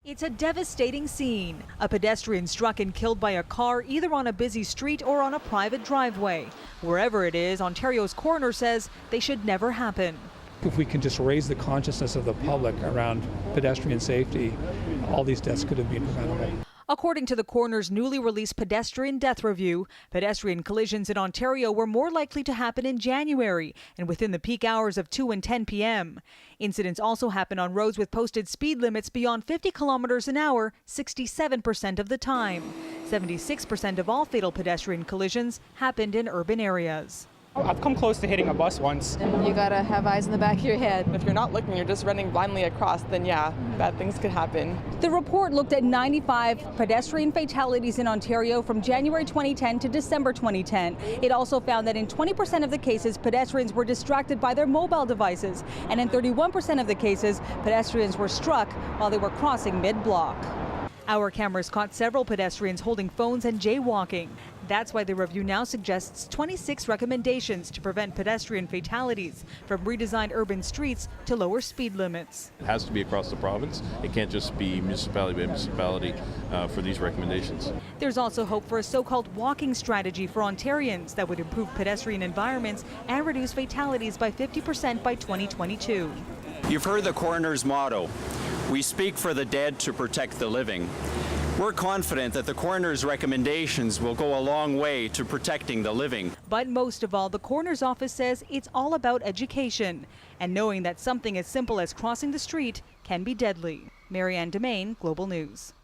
It's a devastating scene. A pedestrian struck and killed by a car either on a busy street or on a private driveway. Wherever it is, Ontario's coroner says they should never happen. If we can just raise the consciousness of the public around pedestrian safety, all these deaths could have been preventable. According to the coroner's newly released pedestrian death review, pedestrian collisions in Ontario were more likely to happen in January and within the peak hours of 2 and 10 p.m. Incidents also happen on roads with posted speed limits beyond 50 kilometers an hour 67% of the time. 76% of all fatal pedestrian collisions happened in urban areas. I've come close to hitting a bus once. You gotta have eyes in the back of your head. If you're not looking, you're just running blindly across, then yeah, bad things could happen. The report looked at 95 pedestrian fatalities in Ontario from January 2010 to December 2010. It also found that in 20% of the cases, pedestrians were distracted by their mobile devices. And in 31% of the cases, pedestrians were struck while they were crossing mid-block. Our cameras caught several pedestrians holding phones and jaywalking. That's why the review now suggests 26 recommendations to prevent pedestrian fatalities, from redesigned urban streets to lower speed limits. It has to be across the province. It can't just be municipality by municipality for these recommendations. There's also hope for a so-called walking strategy for Ontarians that would improve pedestrian environments and reduce fatalities by 50% by 2022. You've heard the coroner's motto, "We speak for the dead to protect the living." We're confident that the coroner's recommendations will go a long way to protecting the living. But most of all, the coroner's office says it's all about education and knowing that something as simple as crossing the street can be deadly. Marianne Domain, Global News.